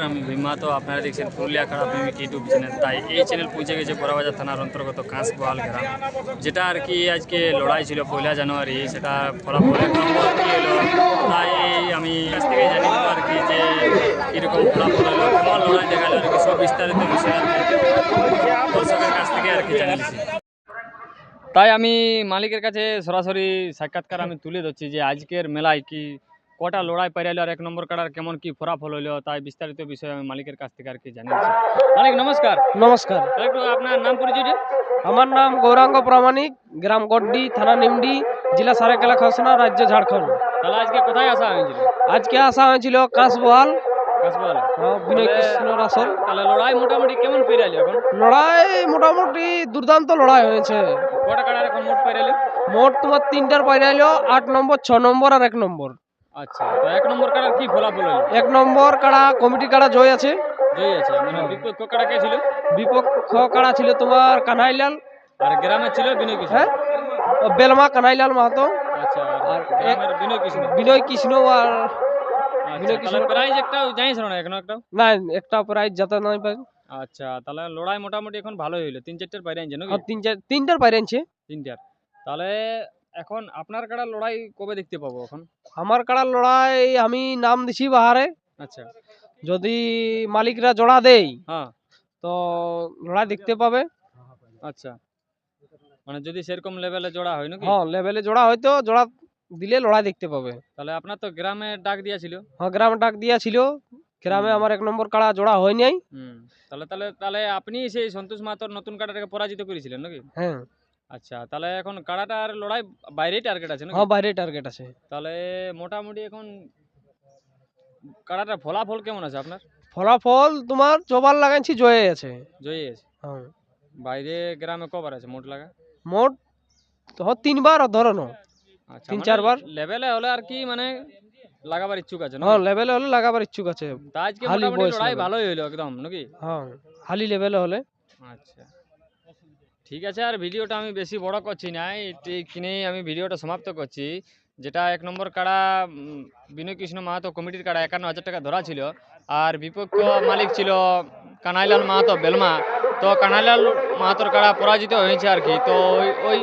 আমি ভীমা, তো আপনারা দেখছেন পুরুলিয়া খারাপ প্রেমিক ইউটিউব চ্যানেল। তাই এই চ্যানেল পৌঁছে গেছে বড়াবাজার থানার অন্তর্গত কাঁসবোয়াল গ্রাম, যেটা আর কি আজকে লড়াই ছিল 1 জানুয়ারি। সেটা ফলাফল 1 নম্বর কি এলো, তাই আমি কাছ থেকে জানি নেবো আর কি যে কীরকম ফলাফল হলো, কেমন লড়াই দেখালো আর কি, সব বিস্তারিত বিষয় আর কি দর্শকের কাছ থেকে আর কি জানিয়েছি। তাই আমি মালিকের কাছে সরাসরি সাক্ষাৎকার আমি তুলে ধরছি যে আজকের মেলায় কি কটা লড়াই পাইল আর 1 নম্বর কাড়ার কেমন কি ফলাফল হইলো, তাই বিস্তারিত বিষয় আমি মালিকের কাছ থেকে আর কি জানিয়েছি। মালিক নমস্কার। নমস্কার, একটু আপনার নাম পরিচয়টা। আমার নাম গৌরাঙ্গ প্রামাণিক, গ্রাম গড্ডি, থানা নিমডি, জেলা সারাইকেলা খরসনা, রাজ্য ঝাড়খণ্ড। তাহলে আজকে কোথায় আসা হয়েছিল? আজকে আসা হয়েছিল কাঁসবোয়াল, কাঁসবোয়াল। বিনয় কৃষ্ণ রাসল। তাহলে লড়াই মোটামুটি কেমন পেরাইল এখন? লড়াই মোটামুটি দুর্দান্ত লড়াই হয়েছে। কটা কাড়ার এখন মোট পেরাইল? মোট তোমার 3টার পাইরাইলো, 8 নম্বর, 6 নম্বর আর 1 নম্বর। আচ্ছা, তো 1 নম্বর কাড়ার কি ফলাফল হইল? 1 নম্বর কাড়া কমিটি কাড়া জয় আছে। জয়ী আছে, মানে বিপক্ষ কাড়া কে ছিল? বিপক্ষ কাড়া ছিল তোমার কানাইলাল, আর গ্রামে ছিল বিনয় কৃষ্ণ। হ্যাঁ, বেলমা কানাইলাল মাহাতো। আচ্ছা, আর গ্রামের বিনয় কৃষ্ণ। বিনয় কৃষ্ণ আর আচ্ছা, তাহলে প্রাইজ একটা জানিস না এখনো একটা? না, একটা প্রাইজ যাতে নাই পাই। আচ্ছা, তাহলে লড়াই মোটামুটি এখন ভালোই হইলো, 3-4টার বাইরে আনছে নাকি? 3টার বাইরে আনছে। 3টার। তাহলে এখন আপনার কাড়া লড়াই কবে দেখতে পাবো এখন? আমার কাড়ার লড়াই আমি নাম দিছি বাহারে, আচ্ছা। যদি মালিকরা জোড়া দেয় হ্যাঁ। তো লড়াই দেখতে পাবে। আচ্ছা, মানে যদি সেরকম লেভেলে জোড়া হয় নাকি? হ্যাঁ, লেভেলে জোড়া হয়তো জোড়া দিলে লড়াই দেখতে পাবে। তাহলে আপনার তো গ্রামে ডাক দিয়েছিল। হ্যাঁ, গ্রামে ডাক দিয়েছিল। গ্রামে আমার 1 নম্বর কাড়া জোড়া হয় নাই। তাহলে তাহলে তাহলে আপনি সেই সন্তোষ মাহাতোর নতুন কাড়াটাকে পরাজিত করেছিলেন নাকি? হ্যাঁ। আচ্ছা, তাহলে এখন কাড়াটার লড়াই বাইরেই টার্গেট আছে নাকি? হ্যাঁ, বাইরে টার্গেট আছে। তাহলে মোটামুটি এখন কাড়াটার ফলাফল কেমন আছে আপনার? ফলাফল তোমার জোবার লাগাইছি, জয়ে আছে। জয়ী আছে। হ্যাঁ। বাইরে গ্রামে কবার আছে মোট লাগা? মোট 3বার ধরো না, আচ্ছা, 3-4 বার। লেভেলে হলে আর কি মানে লাগাবার ইচ্ছুক আছে হ্যাঁ, নাকি? লেভেলে হলে লাগাবার ইচ্ছুক আছে। তা আজকে হালি মোটামুটি বয়স লড়াই level। ভালোই হইলো একদম নাকি? হ্যাঁ, হালি লেভেলে হলে। আচ্ছা, ঠিক আছে। আর ভিডিওটা আমি বেশি বড় করছি না, এখানেই আমি ভিডিওটা সমাপ্ত করছি। যেটা 1 নম্বর কাড়া বিনয় কৃষ্ণ মাহাতো কমিটির কাড়া 51,000 টাকা ধরা ছিল, আর বিপক্ষ মালিক ছিল কানাইলাল মাহাতো বেলমা। তো কানাইলাল মাহাতোর কাড়া পরাজিত হয়েছে আর কি। তো ওই